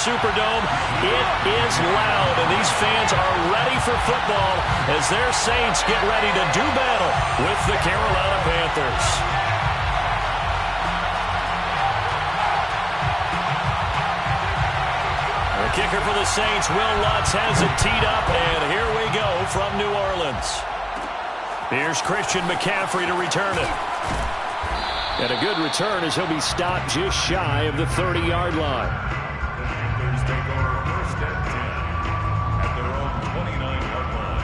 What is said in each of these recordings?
Superdome. It is loud, and these fans are ready for football as their Saints get ready to do battle with the Carolina Panthers. The kicker for the Saints, Will Lutz, has it teed up, and here we go from New Orleans. Here's Christian McCaffrey to return it. And a good return as he'll be stopped just shy of the 30-yard line. The Panthers take over first and 10 at their own 29-yard line.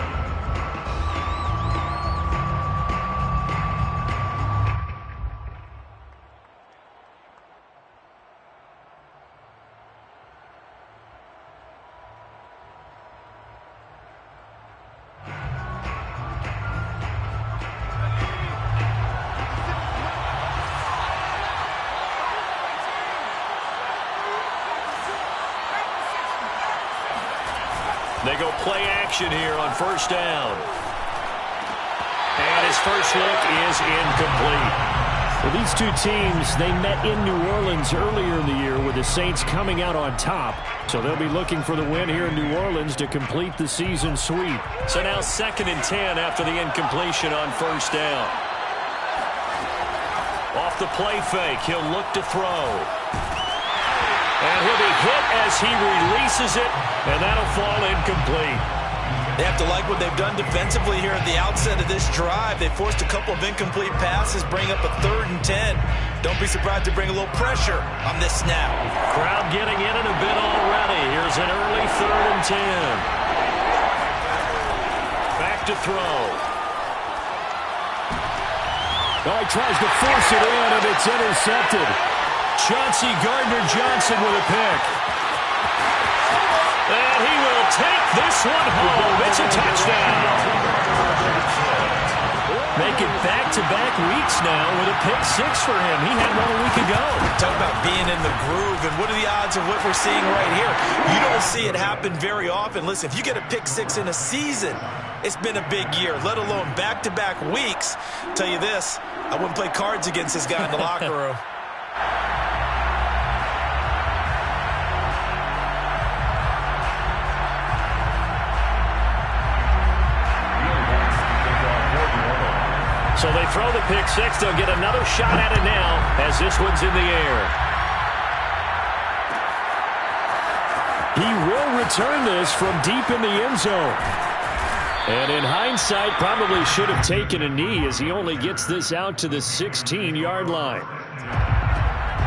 They go play action here on first down. And his first look is incomplete. Well, these two teams, they met in New Orleans earlier in the year with the Saints coming out on top. So they'll be looking for the win here in New Orleans to complete the season sweep. So now 2nd and 10 after the incompletion on first down. Off the play fake, he'll look to throw. And he'll be hit as he releases it, and that'll fall incomplete. They have to like what they've done defensively here at the outset of this drive. They forced a couple of incomplete passes, bring up a 3rd and 10. Don't be surprised to bring a little pressure on this snap. Crowd getting in it a bit already. Here's an early 3rd and 10. Back to throw. Oh, he tries to force it in, and it's intercepted. Chauncey Gardner-Johnson with a pick. And he will take this one home. It's a touchdown. Make it back-to-back weeks now with a pick 6 for him. He had one a week ago. Talk about being in the groove, and what are the odds of what we're seeing right here? You don't see it happen very often. Listen, if you get a pick 6 in a season, it's been a big year, let alone back-to-back weeks. I'll tell you this, I wouldn't play cards against this guy in the locker room. So they throw the pick 6. They'll get another shot at it now as this one's in the air. He will return this from deep in the end zone. And in hindsight, probably should have taken a knee as he only gets this out to the 16-yard line.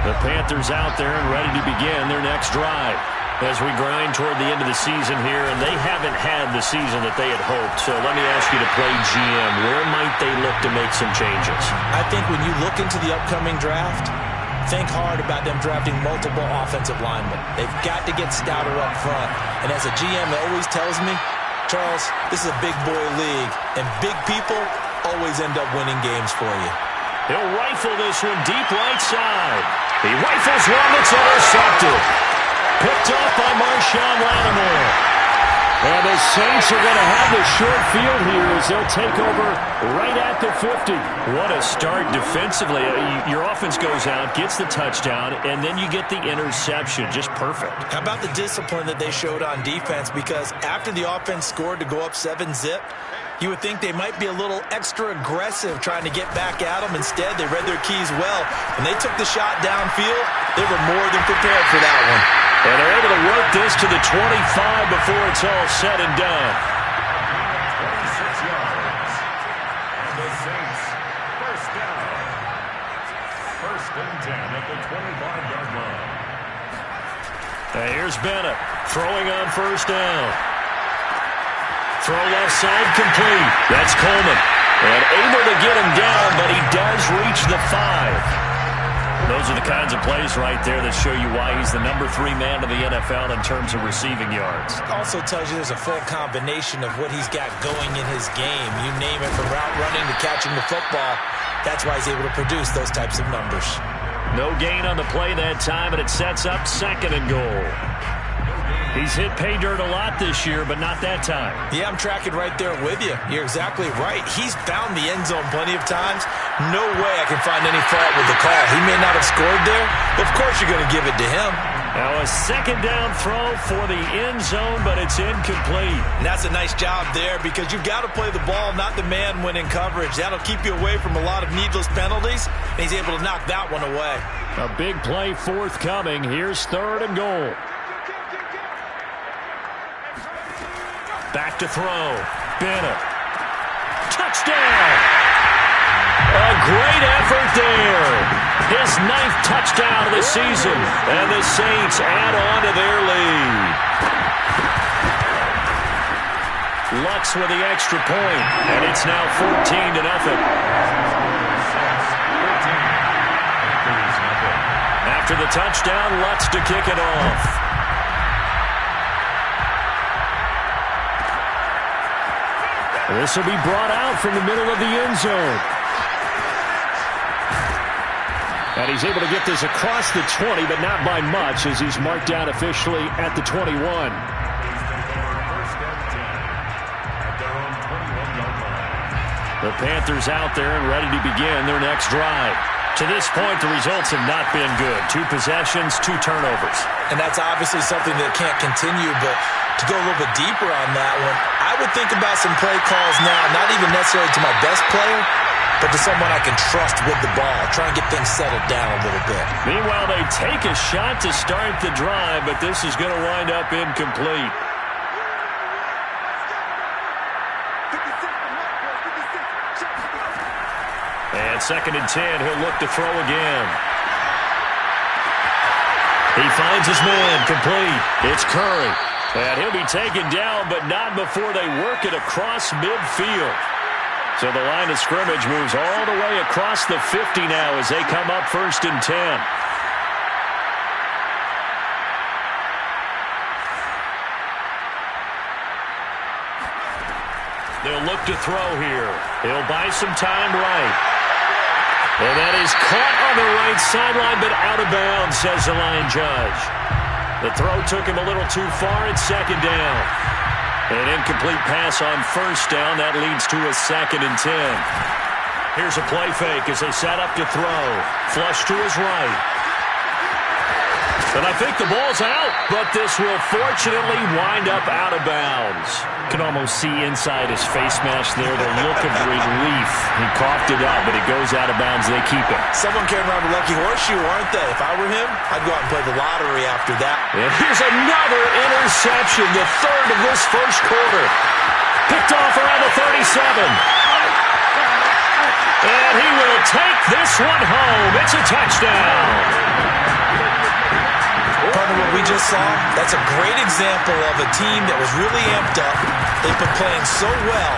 The Panthers out there and ready to begin their next drive as we grind toward the end of the season here, and they haven't had the season that they had hoped. So let me ask you to play GM. Where might they look to make some changes? I think when you look into the upcoming draft, think hard about them drafting multiple offensive linemen. They've got to get stouter up front. And as a GM that always tells me, Charles, this is a big boy league, and big people always end up winning games for you. He'll rifle this one deep right side. He rifles one that's intercepted. Picked off by Marshawn Lattimore. And the Saints are going to have the short field here as they'll take over right at the 50. What a start defensively. Your offense goes out, gets the touchdown, and then you get the interception. Just perfect. How about the discipline that they showed on defense? Because after the offense scored to go up 7-zip, you would think they might be a little extra aggressive trying to get back at them. Instead, they read their keys well. When they took the shot downfield, they were more than prepared for that one. And they're able to work this to the 25 before it's all said and done. 26 yards. And the Saints, first down. 1st and 10 at the 25-yard line. Now here's Bennett throwing on first down. Throw left side complete. That's Coleman. And able to get him down, but he does reach the 5. Those are the kinds of plays right there that show you why he's the number 3 man in the NFL in terms of receiving yards. Also tells you there's a full combination of what he's got going in his game. You name it, from route running to catching the football. That's why he's able to produce those types of numbers. No gain on the play that time, and it sets up 2nd and goal. He's hit pay dirt a lot this year, but not that time. Yeah, I'm tracking right there with you. You're exactly right. He's found the end zone plenty of times. No way I can find any fault with the call. He may not have scored there, but of course you're going to give it to him. Now a second down throw for the end zone, but it's incomplete. And that's a nice job there because you've got to play the ball, not the man when in coverage. That'll keep you away from a lot of needless penalties, and he's able to knock that one away. A big play forthcoming. Here's 3rd and goal. Back to throw. Bennett. Touchdown! A great effort there. His 9th touchdown of the season. And the Saints add on to their lead. Lutz with the extra point. And it's now 14-0. After the touchdown, Lutz to kick it off. This will be brought out from the middle of the end zone. And he's able to get this across the 20, but not by much, as he's marked down officially at the 21. The Panthers out there and ready to begin their next drive. To this point, the results have not been good. 2 possessions, 2 turnovers. And that's obviously something that can't continue, but to go a little bit deeper on that one, I would think about some play calls now, not even necessarily to my best player, but to someone I can trust with the ball. Try and get things settled down a little bit. Meanwhile, they take a shot to start the drive, but this is going to wind up incomplete. And 2nd and 10, he'll look to throw again. He finds his man, complete. It's Curry. And he'll be taken down, but not before they work it across midfield. So the line of scrimmage moves all the way across the 50 now as they come up 1st and 10. They'll look to throw here. He'll buy some time right. And that is caught on the right sideline, but out of bounds, says the line judge. The throw took him a little too far at 2nd down. An incomplete pass on 1st down. That leads to a 2nd and 10. Here's a play fake as they set up to throw. Flush to his right. And I think the ball's out, but this will fortunately wind up out of bounds. You can almost see inside his face mask there the look of relief. He coughed it out, but it goes out of bounds. They keep it. Someone carrying around a lucky horseshoe, aren't they? If I were him, I'd go out and play the lottery after that. And here's another interception, the 3rd of this 1st quarter. Picked off around the 37. And he will take this one home. It's a touchdown. Part of what we just saw, that's a great example of a team that was really amped up. They've been playing so well,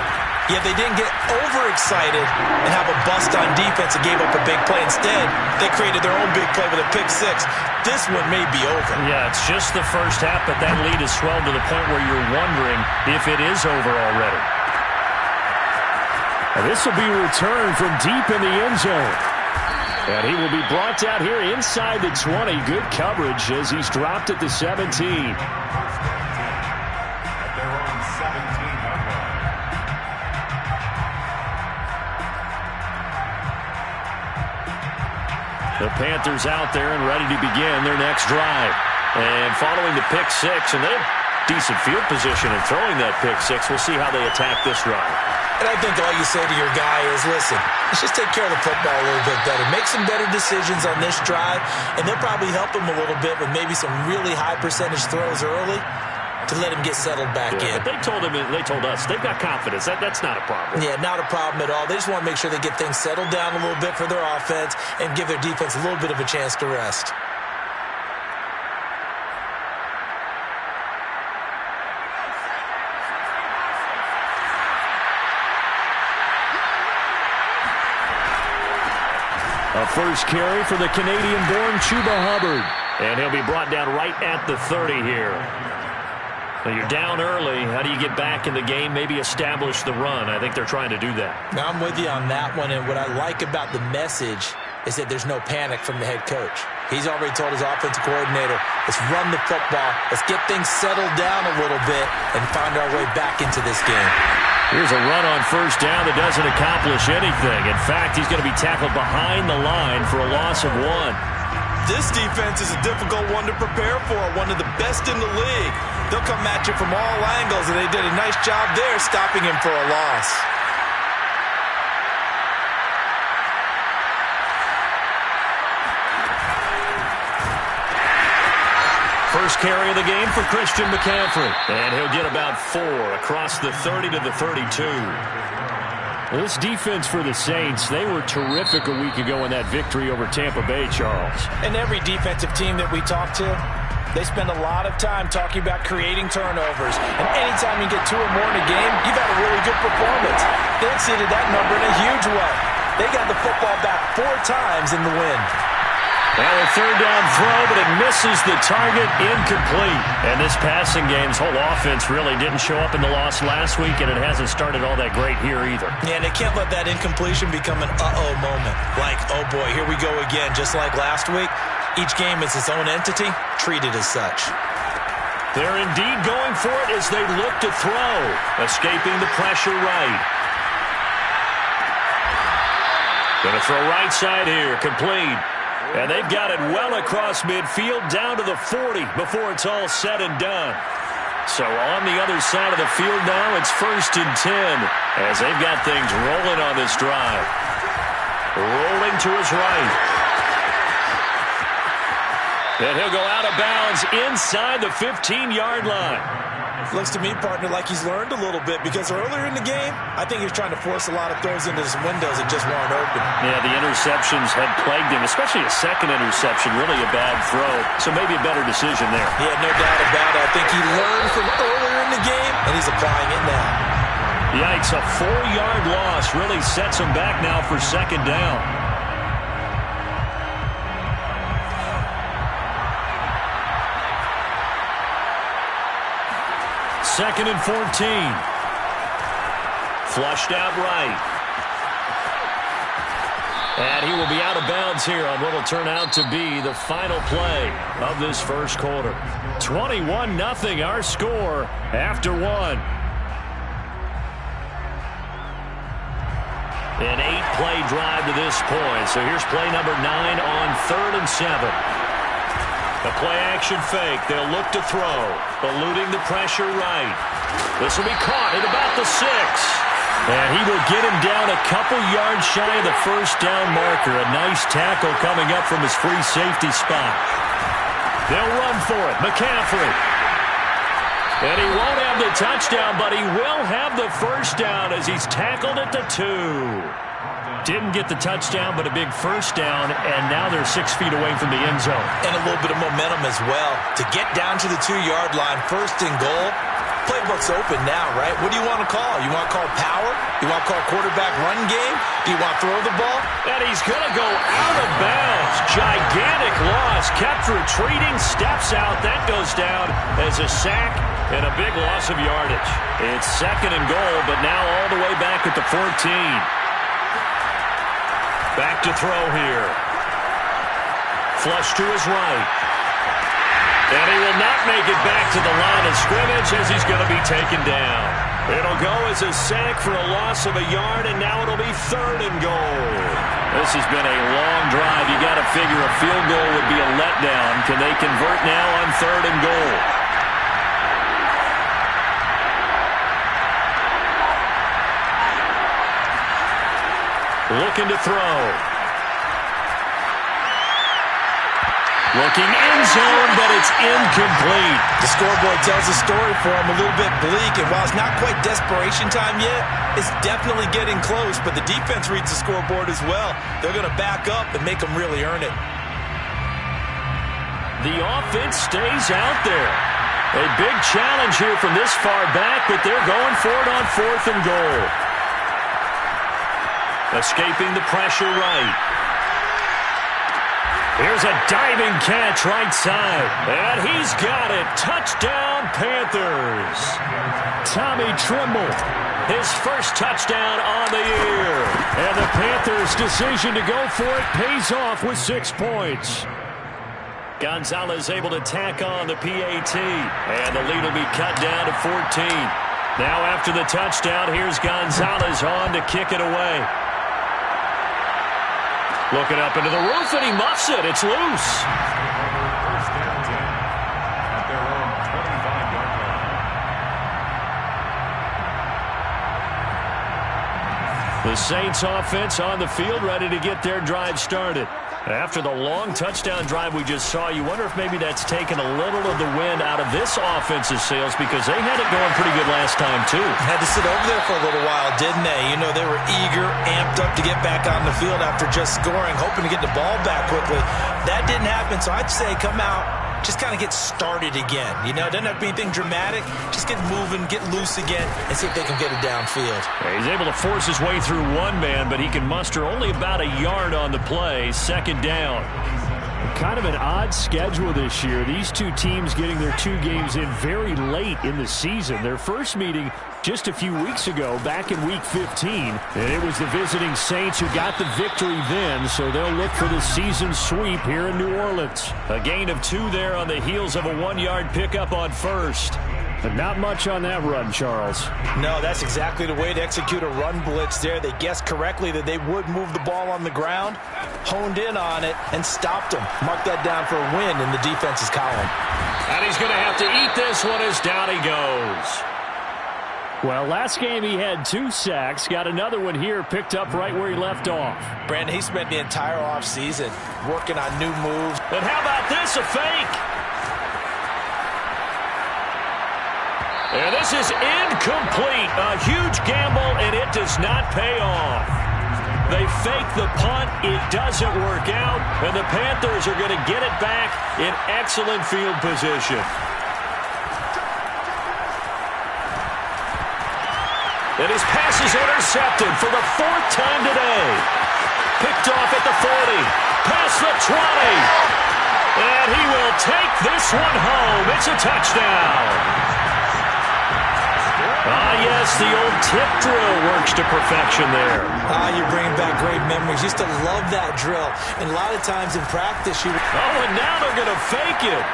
yet they didn't get overexcited and have a bust on defense and gave up a big play. Instead, they created their own big play with a pick 6. This one may be over. Yeah, it's just the first half, but that lead has swelled to the point where you're wondering if it is over already. Now, this will be returned from deep in the end zone. And he will be brought down here inside the 20. Good coverage as he's dropped at the 17. At their own 17-yard line. The Panthers out there and ready to begin their next drive. And following the pick 6, and they have decent field position in throwing that pick 6. We'll see how they attack this drive. And I think all you say to your guy is, listen, let's just take care of the football a little bit better. Make some better decisions on this drive, and they'll probably help him a little bit with maybe some really high percentage throws early to let him get settled back in. But they told us, they've got confidence. That's not a problem. Yeah, not a problem at all. They just want to make sure they get things settled down a little bit for their offense and give their defense a little bit of a chance to rest. A first carry for the Canadian-born Chuba Hubbard. And he'll be brought down right at the 30 here. Now you're down early. How do you get back in the game? Maybe establish the run. I think they're trying to do that. Now I'm with you on that one, and what I like about the message is that there's no panic from the head coach. He's already told his offensive coordinator, let's run the football, let's get things settled down a little bit, and find our way back into this game. Here's a run on first down that doesn't accomplish anything. In fact, he's going to be tackled behind the line for a loss of 1. This defense is a difficult one to prepare for, one of the best in the league. They'll come at you from all angles, and they did a nice job there stopping him for a loss. First carry of the game for Christian McCaffrey. And he'll get about 4 across the 30 to the 32. This defense for the Saints, they were terrific a week ago in that victory over Tampa Bay, Charles. And every defensive team that we talk to, they spend a lot of time talking about creating turnovers. And anytime you get 2 or more in a game, you've had a really good performance. They exceeded that number in a huge way. They got the football back 4 times in the win. Now a third down throw, but it misses the target, incomplete. And this passing game's whole offense really didn't show up in the loss last week, and it hasn't started all that great here either. Yeah, and they can't let that incompletion become an uh-oh moment. Like, oh boy, here we go again, just like last week. Each game is its own entity, treated as such. They're indeed going for it as they look to throw. Escaping the pressure right. Going to throw right side here, complete. And they've got it well across midfield down to the 40 before it's all said and done. So on the other side of the field now, it's 1st and 10 as they've got things rolling on this drive. Rolling to his right. And he'll go out of bounds inside the 15-yard line. Looks to me, partner, like he's learned a little bit because earlier in the game, I think he was trying to force a lot of throws into some windows that just weren't open. Yeah, the interceptions had plagued him, especially a second interception, really a bad throw. So maybe a better decision there. Yeah, no doubt about it. I think he learned from earlier in the game, and he's applying it now. Yikes, a 4-yard loss really sets him back now for 2nd down. Second and 14. Flushed out right. And he will be out of bounds here on what will turn out to be the final play of this first quarter. 21-0 our score after 1. An 8-play drive to this point. So here's play number 9 on 3rd and 7. A play-action fake. They'll look to throw. Eluding the pressure right. This will be caught at about the 6. And he will get him down a couple yards shy of the 1st down marker. A nice tackle coming up from his free safety spot. They'll run for it. McCaffrey. And he won't have the touchdown, but he will have the 1st down as he's tackled at the 2. Didn't get the touchdown, but a big 1st down, and now they're 6 feet away from the end zone. And a little bit of momentum as well. To get down to the 2-yard line, 1st and goal, playbook's open now, right? What do you want to call? You want to call power? You want to call quarterback run game? Do you want to throw the ball? And he's going to go out of bounds. Gigantic loss. Kept retreating, steps out. That goes down as a sack and a big loss of yardage. It's 2nd and goal, but now all the way back at the 14. Back to throw here. Flush to his right. And he will not make it back to the line of scrimmage as he's going to be taken down. It'll go as a sack for a loss of a yard, and now it'll be 3rd and goal. This has been a long drive. You got to figure a field goal would be a letdown. Can they convert now on 3rd and goal? Looking to throw. Looking end zone, but it's incomplete. The scoreboard tells a story for him, a little bit bleak, and while it's not quite desperation time yet, it's definitely getting close, but the defense reads the scoreboard as well. They're going to back up and make them really earn it. The offense stays out there. A big challenge here from this far back, but they're going for it on 4th and goal. Escaping the pressure right. Here's a diving catch right side. And he's got it. Touchdown, Panthers. Tommy Tremble, his 1st touchdown on the year. And the Panthers' decision to go for it pays off with 6 points. Gonzalez able to tack on the PAT. And the lead will be cut down to 14. Now after the touchdown, here's Gonzalez on to kick it away. Looking up into the roof, and he muffs it. It's loose. First and 10 at their own 25-yard line. The Saints offense on the field, ready to get their drive started. After the long touchdown drive we just saw, you wonder if maybe that's taken a little of the wind out of this offense's sails, because they had it going pretty good last time, too. Had to sit over there for a little while, didn't they? You know, they were eager, amped up to get back on the field after just scoring, hoping to get the ball back quickly. That didn't happen, so I'd say come out, just kind of get started again. You know, it doesn't have to be anything dramatic. Just get moving, get loose again, and see if they can get it downfield. He's able to force his way through one man, but he can muster only about a yard on the play. Second down. Kind of an odd schedule this year. These two teams getting their two games in very late in the season. Their first meeting just a few weeks ago, back in Week 15. And it was the visiting Saints who got the victory then, so they'll look for the season sweep here in New Orleans. A gain of 2 there on the heels of a 1-yard pickup on first. But not much on that run, Charles. No, that's exactly the way to execute a run blitz there. They guessed correctly that they would move the ball on the ground, honed in on it, and stopped them. Mark that down for a win in the defense's column. And he's going to have to eat this one as down he goes. Well, last game he had 2 sacks. Got another one here, picked up right where he left off. Brandon, he spent the entire offseason working on new moves. And how about this, a fake? And this is incomplete. A huge gamble, and it does not pay off. They fake the punt. It doesn't work out, and the Panthers are going to get it back in excellent field position. And his pass is intercepted for the 4th time today. Picked off at the 40, past the 20. And he will take this one home. It's a touchdown. Ah, yes, the old tip drill works to perfection there. You're bringing back great memories. Used to love that drill. And a lot of times in practice, you... Oh, and now they're going to fake it.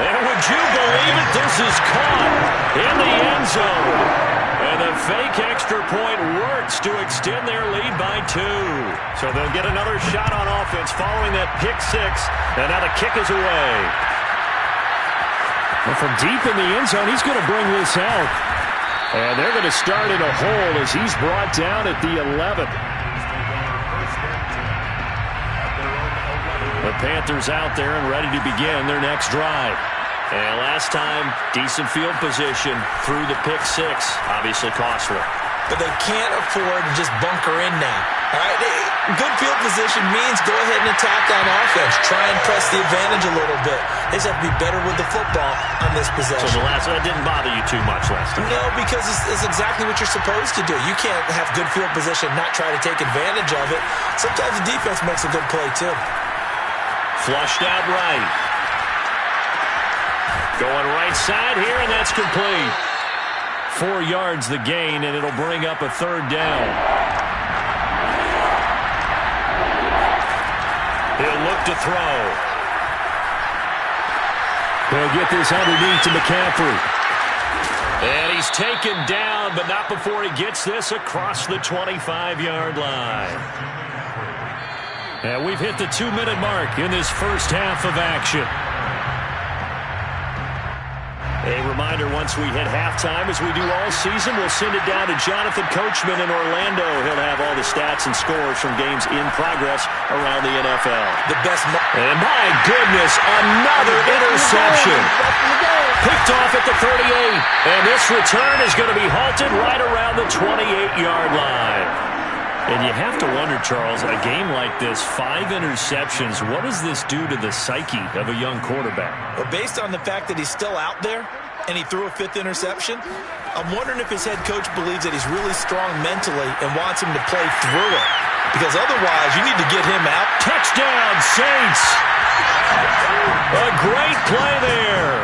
And would you believe it? This is caught in the end zone. And the fake extra point works to extend their lead by 2. So they'll get another shot on offense following that pick 6. And now the kick is away. And from deep in the end zone, he's going to bring this out. And they're going to start in a hole as he's brought down at the 11. The Panthers out there and ready to begin their next drive. And last time, decent field position through the pick 6. Obviously costly. But they can't afford to just bunker in now. All right, good field position means go ahead and attack on offense. Try and press the advantage a little bit. They just have to be better with the football on this possession. So that didn't bother you too much last time? No, because it's exactly what you're supposed to do. You can't have good field position and not try to take advantage of it. Sometimes the defense makes a good play, too. Flushed out right. Going right side here, and that's complete. 4 yards the gain, and it'll bring up a 3rd down. He'll look to throw. He'll get this underneath to McCaffrey. And he's taken down, but not before he gets this across the 25-yard line. And we've hit the 2-minute mark in this first half of action. A reminder, once we hit halftime, as we do all season, we'll send it down to Jonathan Coachman in Orlando. He'll have all the stats and scores from games in progress around the NFL. The best. And my goodness, another interception. Picked off at the 38. And this return is going to be halted right around the 28-yard line. And you have to wonder, Charles, a game like this, 5 interceptions, what does this do to the psyche of a young quarterback? Well, based on the fact that he's still out there and he threw a 5th interception, I'm wondering if his head coach believes that he's really strong mentally and wants him to play through it. Because otherwise, you need to get him out. Touchdown, Saints! A great play there.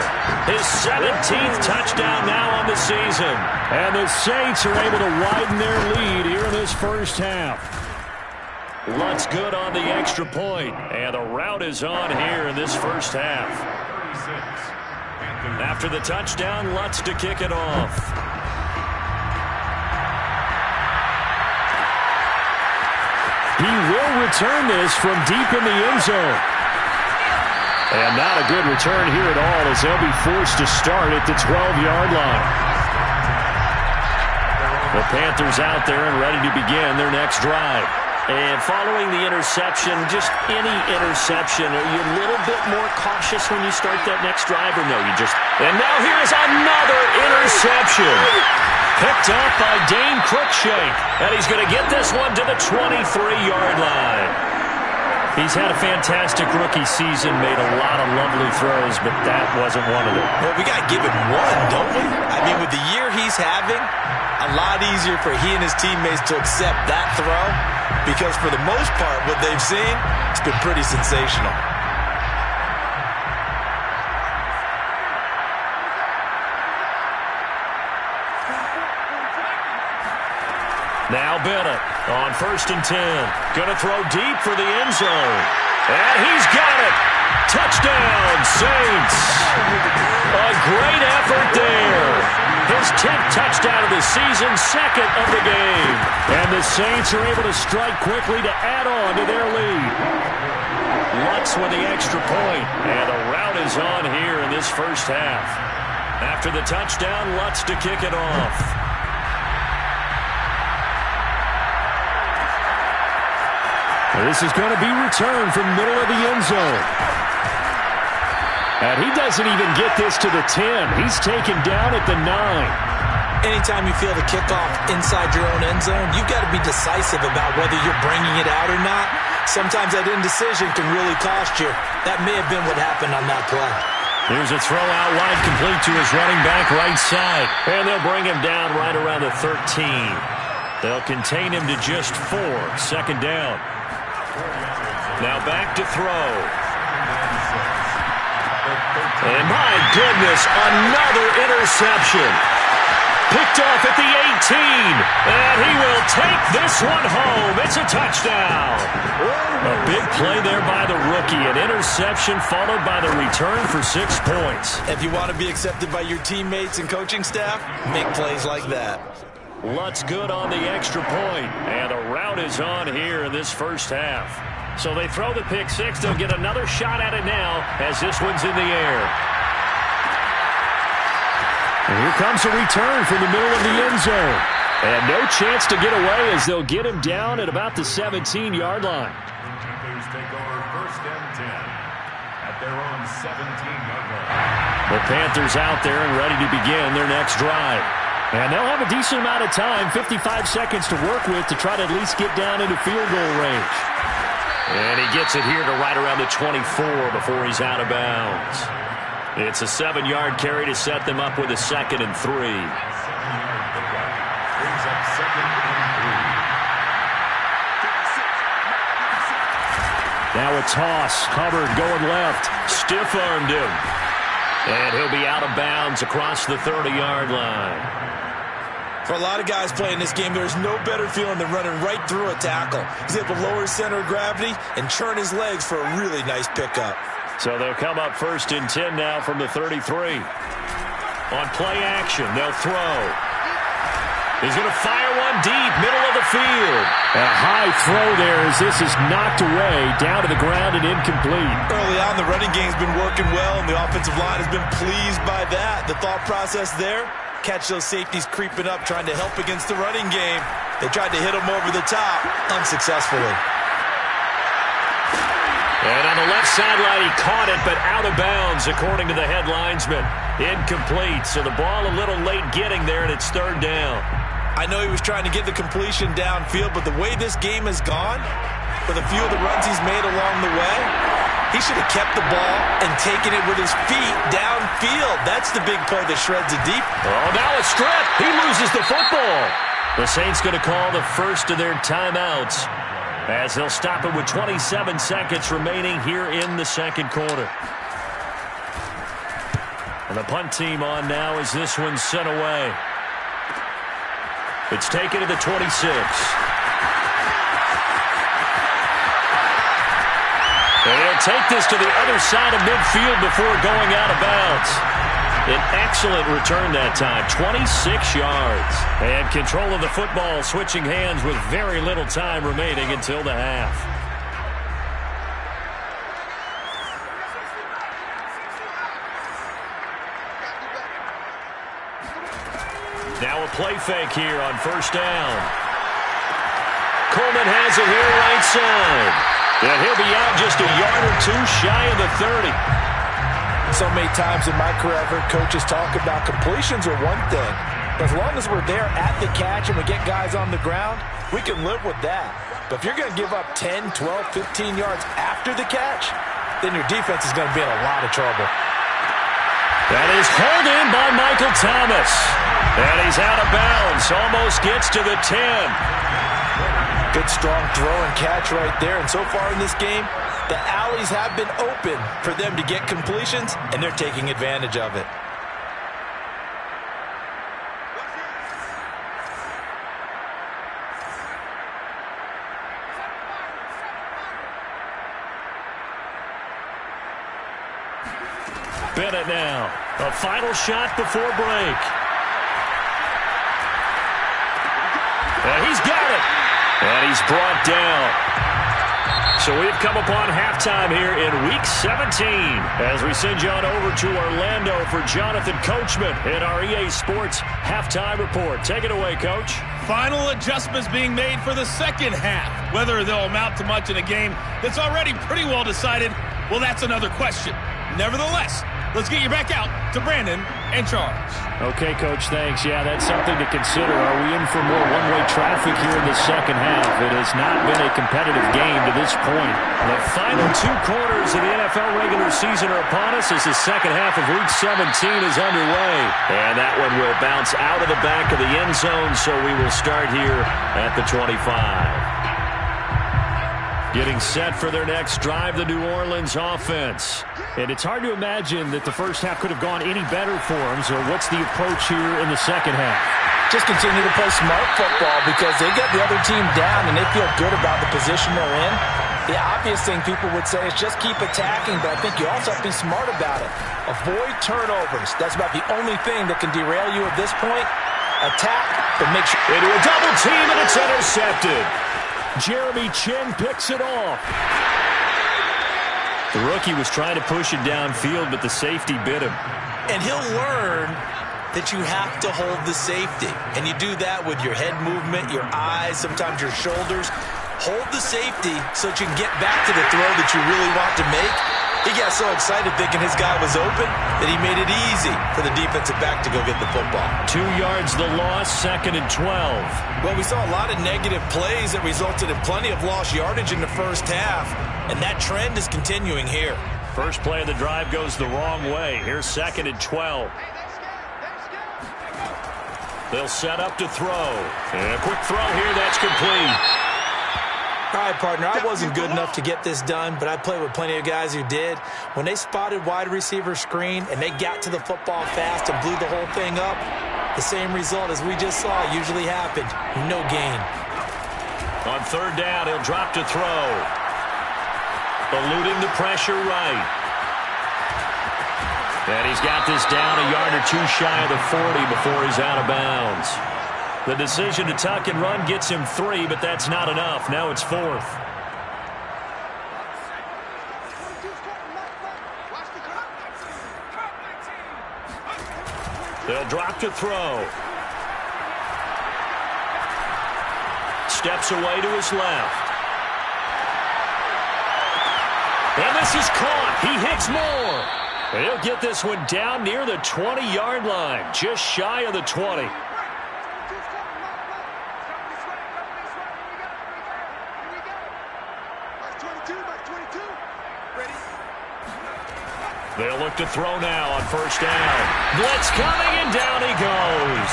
His 17th touchdown now on the season. And the Saints are able to widen their lead here in this first half. Lutz good on the extra point. And the route is on here in this first half. After the touchdown, Lutz to kick it off. He will will return this from deep in the end zone. And not a good return here at all, as they'll be forced to start at the 12-yard line. The Panthers out there and ready to begin their next drive. And following the interception, just any interception, are you a little bit more cautious when you start that next drive, or no? And now here's another interception. Picked up by Dane Cruikshank. And he's going to get this one to the 23-yard line. He's had a fantastic rookie season, made a lot of lovely throws, but that wasn't one of them. Well, we got to give him one, don't we? I mean, with the year he's having, a lot easier for he and his teammates to accept that throw, because for the most part, what they've seen, it's been pretty sensational. Now Bennett on 1st and 10. Going to throw deep for the end zone. And he's got it. Touchdown, Saints. A great effort there. His 10th touchdown of the season, 2nd of the game. And the Saints are able to strike quickly to add on to their lead. Lutz with the extra point. And the route is on here in this first half. After the touchdown, Lutz to kick it off. This is going to be returned from middle of the end zone. And he doesn't even get this to the 10. He's taken down at the 9. Anytime you feel the kickoff inside your own end zone, you've got to be decisive about whether you're bringing it out or not. Sometimes that indecision can really cost you. That may have been what happened on that play. Here's a throw out wide, complete to his running back right side. And they'll bring him down right around the 13. They'll contain him to just 4. 2nd down. Now back to throw. And my goodness, another interception. Picked off at the 18. And he will take this one home. It's a touchdown. A big play there by the rookie. An interception followed by the return for 6 points. If you want to be accepted by your teammates and coaching staff, make plays like that. Lutz good on the extra point. And the route is on here in this first half. So they throw the pick 6. They'll get another shot at it now as this one's in the air. And here comes a return from the middle of the end zone. And no chance to get away as they'll get him down at about the 17-yard line. Panthers take over 1st and 10 at their own 17-yard line. The Panthers out there and ready to begin their next drive. And they'll have a decent amount of time, 55 seconds to work with, to try to at least get down into field goal range. And he gets it here to right around the 24 before he's out of bounds. It's a 7-yard carry to set them up with a 2nd and 3. Brings up 2nd and 3. Now a toss. Hubbard going left. Stiff-armed him. And he'll be out of bounds across the 30-yard line. For a lot of guys playing this game, there's no better feeling than running right through a tackle. He's able to lower his center of gravity and churn his legs for a really nice pickup. So they'll come up 1st and 10 now from the 33. On play action, they'll throw. He's going to fire one deep, middle of the field. A high throw there as this is knocked away, down to the ground and incomplete. Early on, the running game's been working well, and the offensive line has been pleased by that. The thought process there, catch those safeties creeping up, trying to help against the running game. They tried to hit them over the top, unsuccessfully. And on the left sideline, he caught it, but out of bounds, according to the head linesman. Incomplete, so the ball a little late getting there, and it's 3rd down. I know he was trying to get the completion downfield, but the way this game has gone, with a few of the runs he's made along the way, he should have kept the ball and taken it with his feet downfield. That's the big play that shreds it deep. Oh, now a strip. He loses the football. The Saints going to call the first of their timeouts as they'll stop it with 27 seconds remaining here in the 2nd quarter. And the punt team on now as this one's sent away. It's taken to the 26. And he'll take this to the other side of midfield before going out of bounds. An excellent return that time, 26 yards. And control of the football switching hands with very little time remaining until the half. Now a play fake here on first down. Coleman has it here right side. And he'll be out just a yard or two shy of the 30. So many times in my career, I've heard coaches talk about completions are one thing. As long as we're there at the catch and we get guys on the ground, we can live with that. But if you're going to give up 10, 12, 15 yards after the catch, then your defense is going to be in a lot of trouble. That is hauled in by Michael Thomas. And he's out of bounds. Almost gets to the 10. Good, strong throw and catch right there. And so far in this game, the alleys have been open for them to get completions, and they're taking advantage of it. Bennett now. A final shot before break. And he's got it. And he's brought down. So we've come upon halftime here in Week 17 as we send you on over to Orlando for Jonathan Coachman in our EA Sports Halftime Report. Take it away, Coach. Final adjustments being made for the second half. Whether they'll amount to much in a game that's already pretty well decided, well, that's another question. Nevertheless, let's get you back out to Brandon and Charles. Okay, Coach, thanks. Yeah, that's something to consider. Are we in for more one-way traffic here in the second half? It has not been a competitive game to this point. The final two quarters of the NFL regular season are upon us as the second half of Week 17 is underway. And that one will bounce out of the back of the end zone, so we will start here at the 25. Getting set for their next drive, the New Orleans offense. And it's hard to imagine that the first half could have gone any better for them. So what's the approach here in the second half? Just continue to play smart football because they get the other team down and they feel good about the position they're in. The obvious thing people would say is just keep attacking, but I think you also have to be smart about it. Avoid turnovers. That's about the only thing that can derail you at this point. Attack, but make sure. Into a double team, and it's intercepted. Jeremy Chinn picks it off. The rookie was trying to push it downfield, but the safety bit him. And he'll learn that you have to hold the safety. And you do that with your head movement, your eyes, sometimes your shoulders. Hold the safety so that you can get back to the throw that you really want to make. He got so excited thinking his guy was open that he made it easy for the defensive back to go get the football. 2 yards the loss, 2nd and 12. Well, we saw a lot of negative plays that resulted in plenty of lost yardage in the first half, and that trend is continuing here. First play of the drive goes the wrong way. Here's 2nd and 12. They'll set up to throw. And a quick throw here, that's complete. All right, partner, I wasn't good enough to get this done, but I played with plenty of guys who did. When they spotted wide receiver screen and they got to the football fast and blew the whole thing up, the same result as we just saw usually happened. No gain. On 3rd down, he'll drop to throw. Eluding the pressure right. And he's got this down a yard or two shy of the 40 before he's out of bounds. The decision to tuck and run gets him 3, but that's not enough. Now it's 4th. They'll drop to throw. Steps away to his left. And this is caught. He hits more. He'll get this one down near the 20-yard line, just shy of the 20. They'll look to throw now on 1st down. Blitz coming, and down he goes.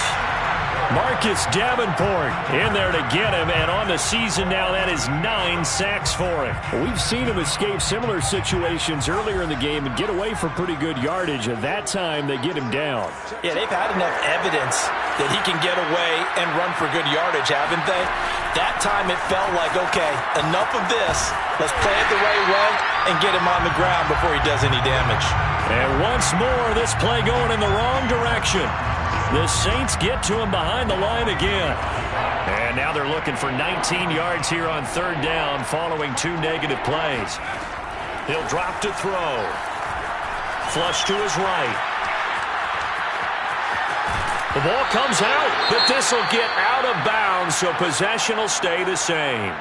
Marcus Davenport in there to get him, and on the season now, that is 9 sacks for him. We've seen him escape similar situations earlier in the game and get away for pretty good yardage. At that time, they get him down. Yeah, they've had enough evidence that he can get away and run for good yardage, haven't they? That time it felt like, okay, enough of this. Let's play it the right way and get him on the ground before he does any damage. And once more, this play going in the wrong direction. The Saints get to him behind the line again. And now they're looking for 19 yards here on 3rd down following 2 negative plays. He'll drop to throw. Flush to his right. The ball comes out, but this will get out of bounds, so possession will stay the same.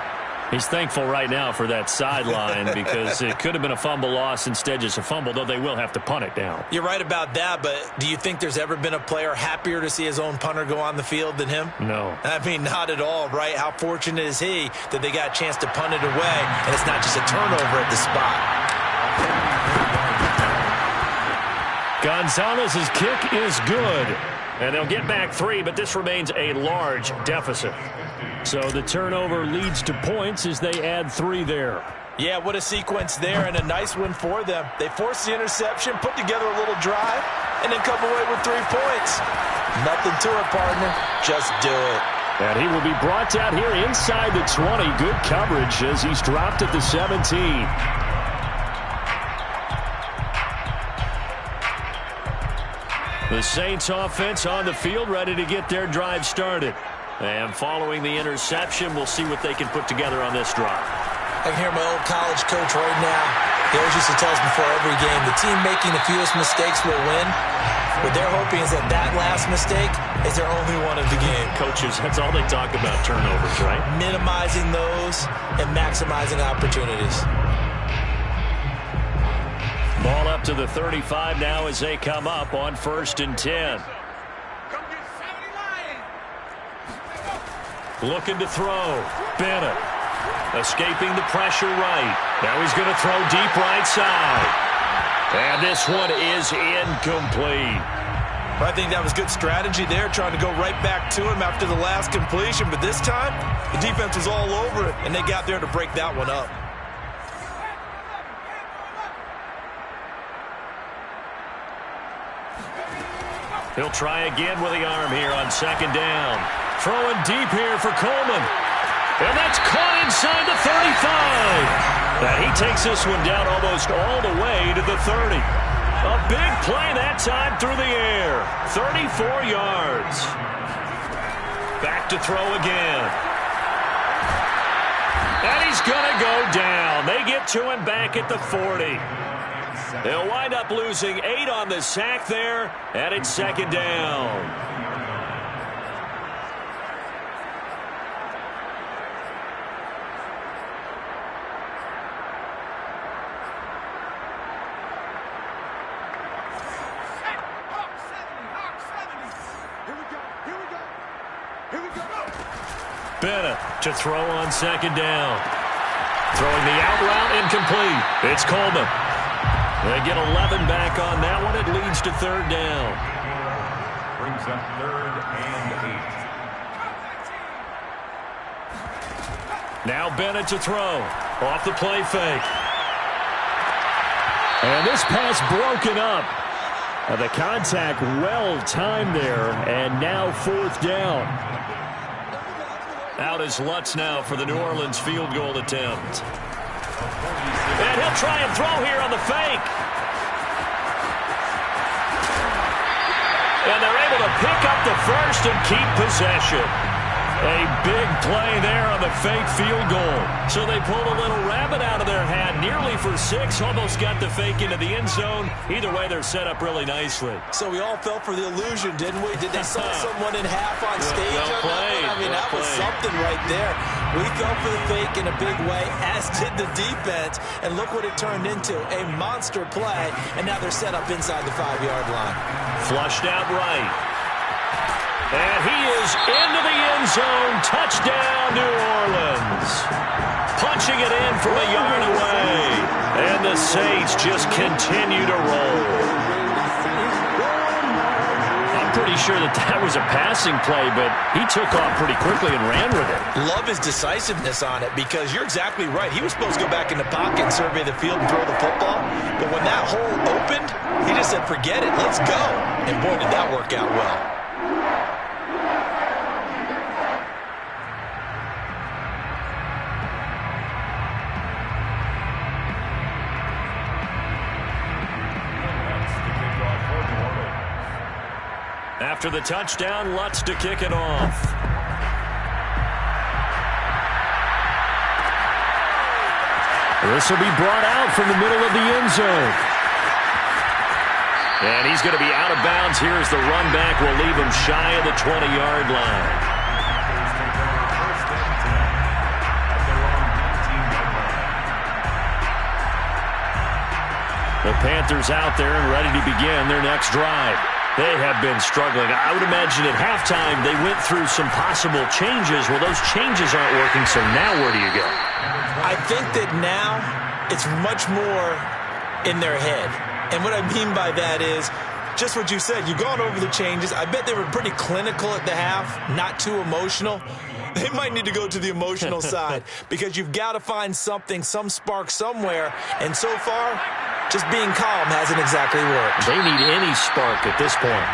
He's thankful right now for that sideline because it could have been a fumble loss, instead just a fumble, though they will have to punt it down. You're right about that, but do you think there's ever been a player happier to see his own punter go on the field than him? No. I mean, not at all, right? How fortunate is he that they got a chance to punt it away, and it's not just a turnover at the spot. Gonzalez's kick is good. And they'll get back 3, but this remains a large deficit. So the turnover leads to points as they add 3 there. Yeah, what a sequence there, and a nice one for them. They forced the interception, put together a little drive, and then come away with 3 points. Nothing to it, partner. Just do it. And he will be brought down here inside the 20. Good coverage as he's dropped at the 17. The Saints offense on the field, ready to get their drive started. And following the interception, we'll see what they can put together on this drive. I can hear my old college coach right now. He always used to tell us before every game, the team making the fewest mistakes will win. What they're hoping is that that last mistake is their only one of the game. Coaches, that's all they talk about, turnovers, right? Minimizing those and maximizing opportunities. Ball up to the 35 now as they come up on 1st and 10. Looking to throw. Bennett escaping the pressure right. Now he's going to throw deep right side. And this one is incomplete. I think that was good strategy there, trying to go right back to him after the last completion. But this time, the defense was all over it, and they got there to break that one up. He'll try again with the arm here on 2nd down. Throwing deep here for Coleman. And that's caught inside the 35. And he takes this one down almost all the way to the 30. A big play that time through the air. 34 yards. Back to throw again. And he's going to go down. They get to him back at the 40. They'll wind up losing 8 on the sack there, and it's 2nd down. Bennett to throw on 2nd down. Throwing the out route incomplete. It's Coleman. They get 11 back on that one. It leads to 3rd down. Brings up 3rd and 8. Now Bennett to throw. Off the play fake. And this pass broken up. The contact well timed there. And now 4th down. Out is Lutz now for the New Orleans field goal attempt. And he'll try and throw here on the fake. And they're able to pick up the first and keep possession. A big play there on the fake field goal. So they pulled a little rabbit out of their hat, nearly for 6, almost got the fake into the end zone. Either way, they're set up really nicely. So we all fell for the illusion, didn't we? Did they saw someone in half on stage? Well played. I mean, that was something right there. We fell for the fake in a big way, as did the defense. And look what it turned into, a monster play. And now they're set up inside the 5-yard line. Flushed out right. And he is into the end zone. Touchdown, New Orleans. Punching it in from a yard away. And the Saints just continue to roll. I'm pretty sure that was a passing play, but he took off pretty quickly and ran with it. Love his decisiveness on it, because you're exactly right. He was supposed to go back in the pocket and survey the field and throw the football. But when that hole opened, he just said, forget it, let's go. And boy, did that work out well. After the touchdown, Lutz to kick it off. This will be brought out from the middle of the end zone. And he's going to be out of bounds here as the run back will leave him shy of the 20-yard line. First and 10 at their own 19-yard line. The Panthers out there and ready to begin their next drive. They have been struggling. I would imagine at halftime they went through some possible changes. Well, those changes aren't working, so now where do you go? I think that now it's much more in their head. And what I mean by that is just what you said. You've gone over the changes. I bet they were pretty clinical at the half, not too emotional. They might need to go to the emotional side because you've got to find something, some spark somewhere. And so far, just being calm hasn't exactly worked. They need any spark at this point.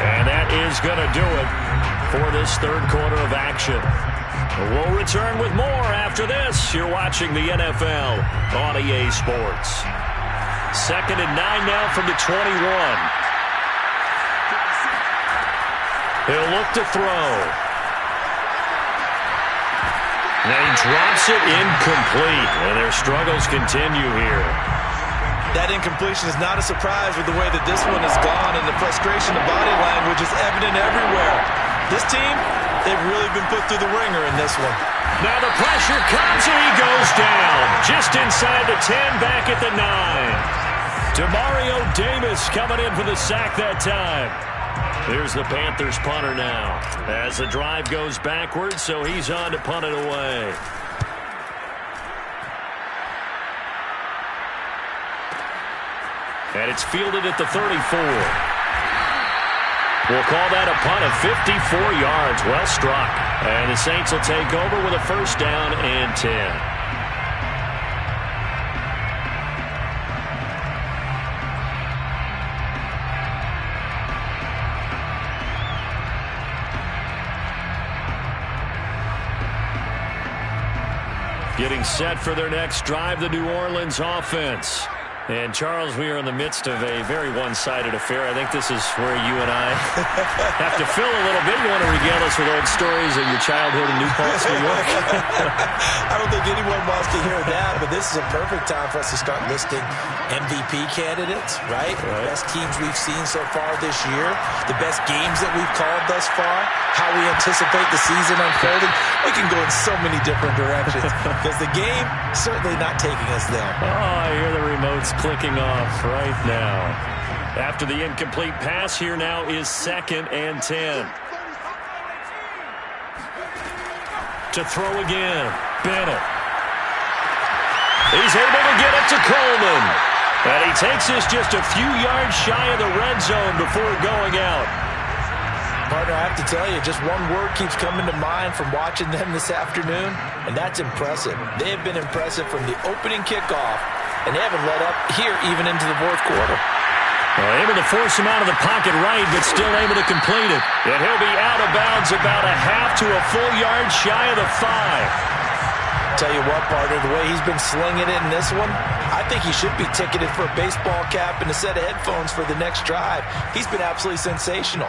And that is going to do it for this third quarter of action. We'll return with more after this. You're watching the NFL on EA Sports. 2nd and 9 now from the 21. He'll look to throw. And he drops it incomplete. And their struggles continue here. That incompletion is not a surprise with the way that this one has gone, and the frustration of body language is evident everywhere. This team, they've really been put through the ringer in this one. Now the pressure comes and he goes down. Just inside the 10, back at the 9. Demario Davis coming in for the sack that time. Here's the Panthers punter now. As the drive goes backwards, so he's on to punt it away. And it's fielded at the 34. We'll call that a punt of 54 yards. Well struck. And the Saints will take over with a first down and 10. Getting set for their next drive, the New Orleans offense. And, Charles, we are in the midst of a very one-sided affair. I think this is where you and I have to fill a little bit. You want to regale us with old stories of your childhood in New Paltz, New York? I don't think anyone wants to hear that, but this is a perfect time for us to start listing MVP candidates, right? The best teams we've seen so far this year, the best games that we've called thus far, how we anticipate the season unfolding. We can go in so many different directions because the game certainly not taking us there. Oh, I hear the remotes clicking off right now. After the incomplete pass, here now is 2nd and 10. To throw again, Bennett. He's able to get it to Coleman. And he takes this just a few yards shy of the red zone before going out. Partner, I have to tell you, just one word keeps coming to mind from watching them this afternoon, and that's impressive. They have been impressive from the opening kickoff, and they haven't let up here even into the fourth quarter. Able to force him out of the pocket right, but still able to complete it. And he'll be out of bounds about a half to a full yard shy of the 5. Tell you what, partner, the way he's been slinging it in this one, I think he should be ticketed for a baseball cap and a set of headphones for the next drive. He's been absolutely sensational.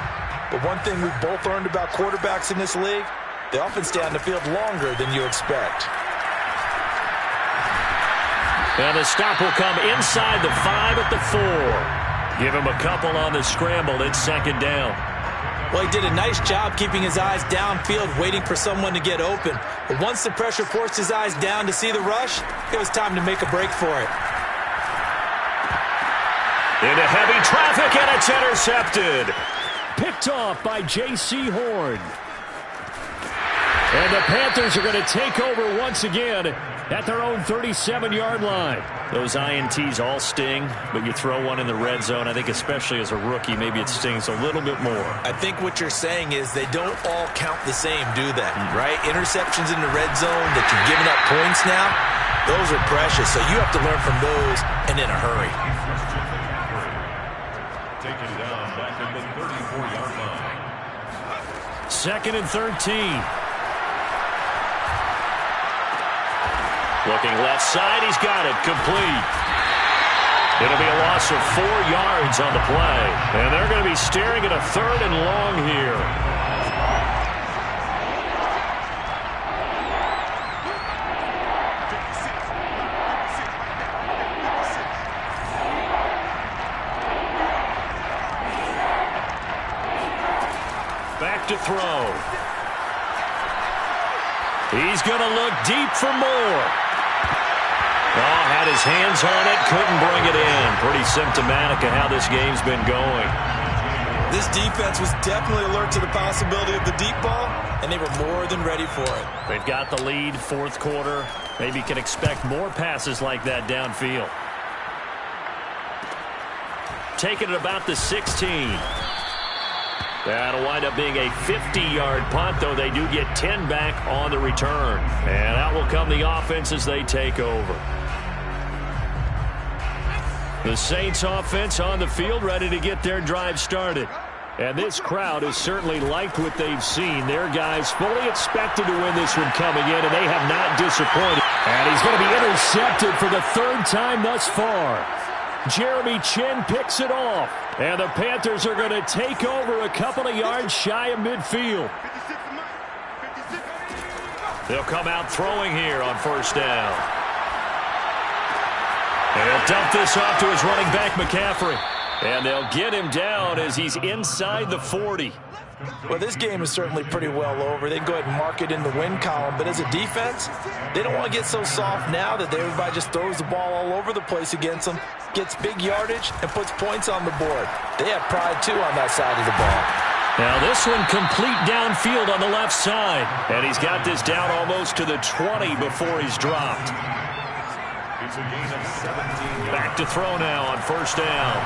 But one thing we've both learned about quarterbacks in this league, they often stay on the field longer than you expect. And the stop will come inside the 5 at the 4. Give him a couple on the scramble. It's 2nd down. Well, he did a nice job keeping his eyes downfield, waiting for someone to get open. But once the pressure forced his eyes down to see the rush, it was time to make a break for it. Into heavy traffic, and it's intercepted. Picked off by J.C. Horn. And the Panthers are going to take over once again at their own 37-yard line. Those INTs all sting, but you throw one in the red zone, I think especially as a rookie, maybe it stings a little bit more. I think what you're saying is they don't all count the same, do they? Right? Interceptions in the red zone that you've given up points now, those are precious. So you have to learn from those and in a hurry. Taken down back at the 34-yard line. 2nd and 13. Looking left side, he's got it, complete. It'll be a loss of 4 yards on the play. And they're going to be staring at a 3rd and long here. Back to throw. He's going to look deep for more. Oh, had his hands on it, couldn't bring it in. Pretty symptomatic of how this game's been going. This defense was definitely alert to the possibility of the deep ball, and they were more than ready for it. They've got the lead, fourth quarter. Maybe can expect more passes like that downfield. Taking it about the 16. That'll wind up being a 50-yard punt, though they do get 10 back on the return. And out will come the offense as they take over. The Saints offense on the field, ready to get their drive started. And this crowd has certainly liked what they've seen. Their guys fully expected to win this one coming in, and they have not disappointed. And he's going to be intercepted for the third time thus far. Jeremy Chinn picks it off. And the Panthers are going to take over a couple of yards shy of midfield. They'll come out throwing here on first down. And he'll dump this off to his running back, McCaffrey. And they'll get him down as he's inside the 40. Well, this game is certainly pretty well over. They can go ahead and mark it in the win column. But as a defense, they don't want to get so soft now that everybody just throws the ball all over the place against them, gets big yardage, and puts points on the board. They have pride, too, on that side of the ball. Now this one complete downfield on the left side. And he's got this down almost to the 20 before he's dropped. It's a gain of 17. Back to throw now on first down.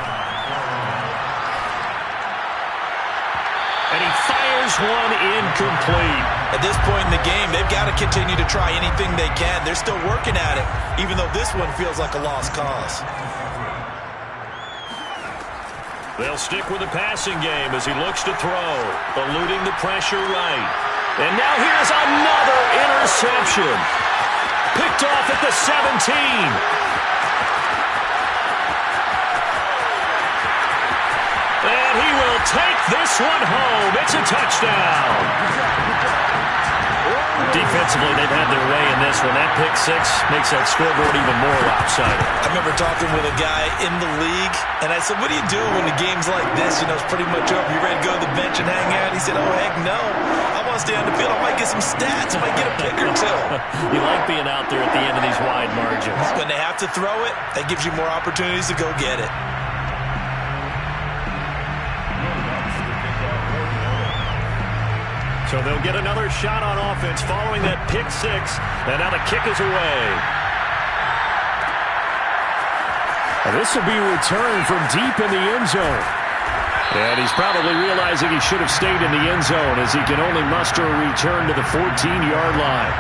And he fires one incomplete. At this point in the game, they've got to continue to try anything they can. They're still working at it, even though this one feels like a lost cause. They'll stick with the passing game as he looks to throw, eluding the pressure right. And now here's another interception. Picked off at the 17. And he will take this one home. It's a touchdown. Defensively, they've had their way in this one. That pick six makes that scoreboard even more lopsided. I remember talking with a guy in the league, and I said, what do you do when the game's like this? You know, it's pretty much over. You ready to go to the bench and hang out? He said, oh, heck no. I want to stay on the field. I might get some stats. I might get a pick or two. You like being out there at the end of these wide margins. When they have to throw it, that gives you more opportunities to go get it. So they'll get another shot on offense following that pick six. And now the kick is away. And this will be returned from deep in the end zone. And he's probably realizing he should have stayed in the end zone as he can only muster a return to the 14-yard line.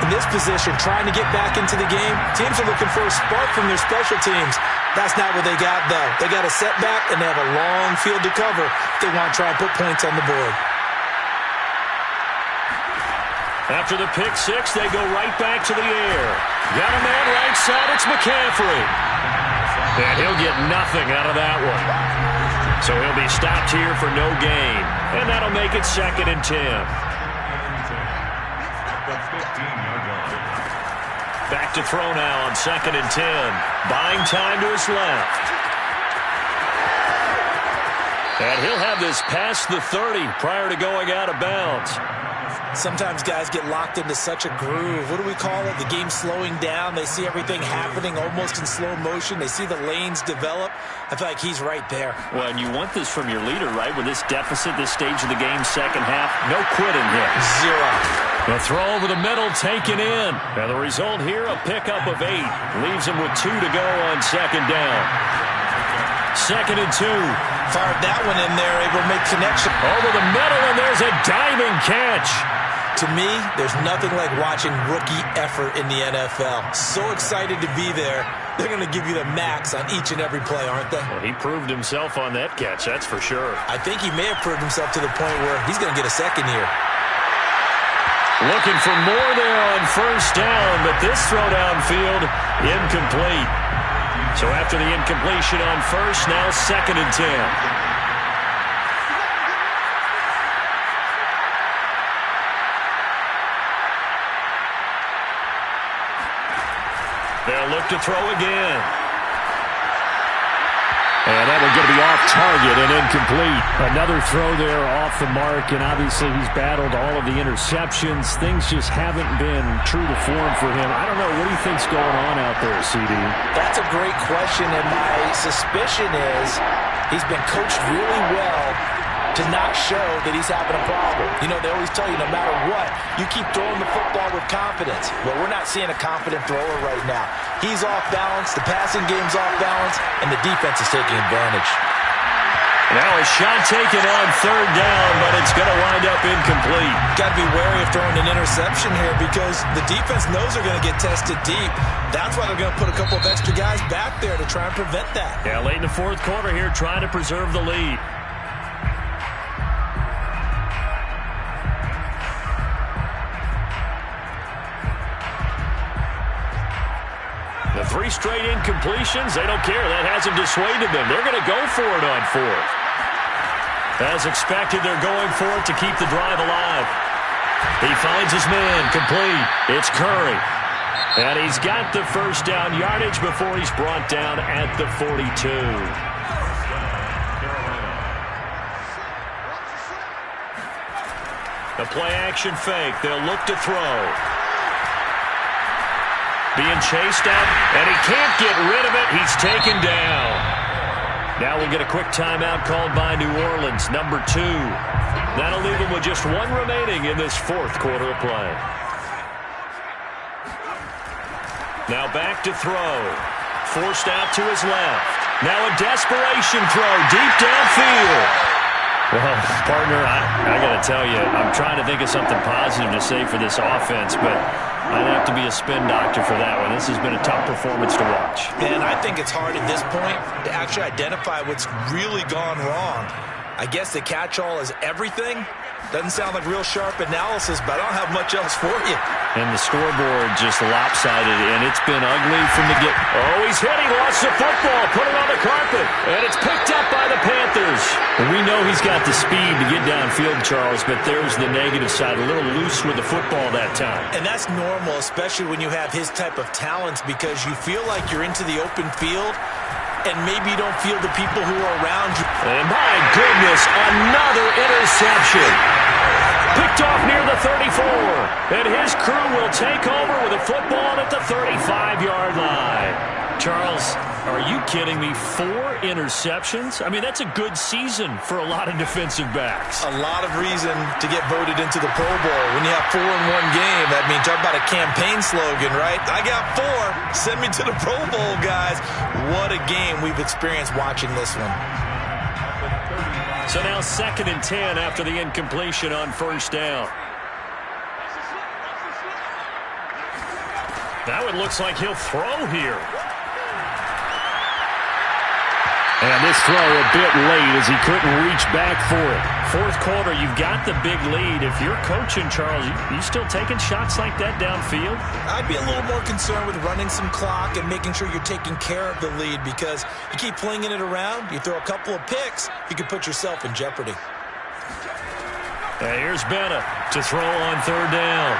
In this position, trying to get back into the game, teams are looking for a spark from their special teams. That's not what they got, though. They got a setback, and they have a long field to cover if they want to try and put points on the board. After the pick six, they go right back to the air. Got a man right side, it's McCaffrey. And he'll get nothing out of that one. So he'll be stopped here for no gain. And that'll make it 2nd and 10. The 15-yard line. Back to throw now on 2nd and 10. Buying time to his left. And he'll have this past the 30 prior to going out of bounds. Sometimes guys get locked into such a groove. What do we call it? The game slowing down. They see everything happening almost in slow motion. They see the lanes develop. I feel like he's right there. Well, and you want this from your leader, right? With this deficit, this stage of the game, second half, no quitting here. Zero. The throw over the middle taken in. Now the result here, a pickup of 8. Leaves him with 2 to go on second down. 2nd and 2. Fired that one in there, able to make connection. Over the middle, and there's a diving catch. To me, there's nothing like watching rookie effort in the NFL. So excited to be there. They're going to give you the max on each and every play, aren't they? Well, he proved himself on that catch, that's for sure. I think he may have proved himself to the point where he's going to get a second here. Looking for more there on first down, but this throw downfield, incomplete. So after the incompletion on first, now 2nd and 10. They'll look to throw again. And that one going to be off target and incomplete. Another throw there off the mark, and obviously he's battled all of the interceptions. Things just haven't been true to form for him. I don't know. What do you think's going on out there, CD? That's a great question, and my suspicion is he's been coached really well to not show that he's having a problem. You know, they always tell you no matter what, you keep throwing the football with confidence. Well, we're not seeing a confident thrower right now. He's off balance, the passing game's off balance, and the defense is taking advantage. Now a shot taken on third down, but it's going to wind up incomplete. Got to be wary of throwing an interception here because the defense knows they're going to get tested deep. That's why they're going to put a couple of extra guys back there to try and prevent that. Yeah, late in the fourth quarter here, trying to preserve the lead. The 3 straight incompletions, they don't care. That hasn't dissuaded them. They're going to go for it on fourth. As expected, they're going for it to keep the drive alive. He finds his man, complete. It's Curry. And he's got the first down yardage before he's brought down at the 42. The play-action fake. They'll look to throw. Being chased out, and he can't get rid of it. He's taken down. Now we'll get a quick timeout called by New Orleans, number 2. That'll leave him with just 1 remaining in this fourth quarter of play. Now back to throw. Forced out to his left. Now a desperation throw deep downfield. Well, partner, I got to tell you, I'm trying to think of something positive to say for this offense, but I'd have to be a spin doctor for that one. This has been a tough performance to watch. And I think it's hard at this point to actually identify what's really gone wrong. I guess the catch-all is everything. Doesn't sound like real sharp analysis, but I don't have much else for you. And the scoreboard just lopsided, and it's been ugly from the get. Oh, he's hit. He lost the football. Put it on the carpet. And it's picked up by the Panthers. And we know he's got the speed to get downfield, Charles, but there's the negative side. A little loose with the football that time. And that's normal, especially when you have his type of talents, because you feel like you're into the open field and maybe you don't feel the people who are around you. And my goodness, another interception. Picked off near the 34. And his crew will take over with a football at the 35-yard line. Charles, are you kidding me? 4 interceptions? I mean, that's a good season for a lot of defensive backs. A lot of reason to get voted into the Pro Bowl. When you have 4 in one game, that means talk about a campaign slogan, right? I got 4. Send me to the Pro Bowl, guys. What a game we've experienced watching this one. So now 2nd and 10 after the incompletion on first down. Now it looks like he'll throw here. And this throw a bit late as he couldn't reach back for it. Fourth quarter, you've got the big lead. If you're coaching, Charles, you still taking shots like that downfield? I'd be a little more concerned with running some clock and making sure you're taking care of the lead, because you keep flinging it around, you throw a couple of picks, you could put yourself in jeopardy. And here's Bennett to throw on third down.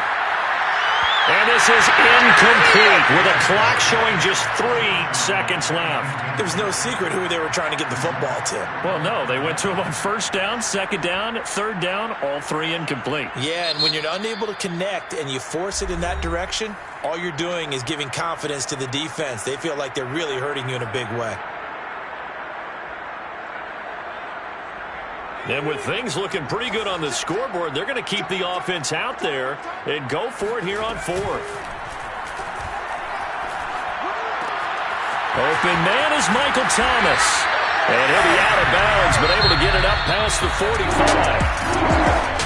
And this is incomplete with a clock showing just 3 seconds left. There was no secret who they were trying to get the football to. Well, no, they went to him on first down, second down, third down, all 3 incomplete. Yeah, and when you're unable to connect and you force it in that direction, all you're doing is giving confidence to the defense. They feel like they're really hurting you in a big way. And with things looking pretty good on the scoreboard, they're going to keep the offense out there and go for it here on fourth. Open man is Michael Thomas. And he'll be out of bounds, but able to get it up past the 45.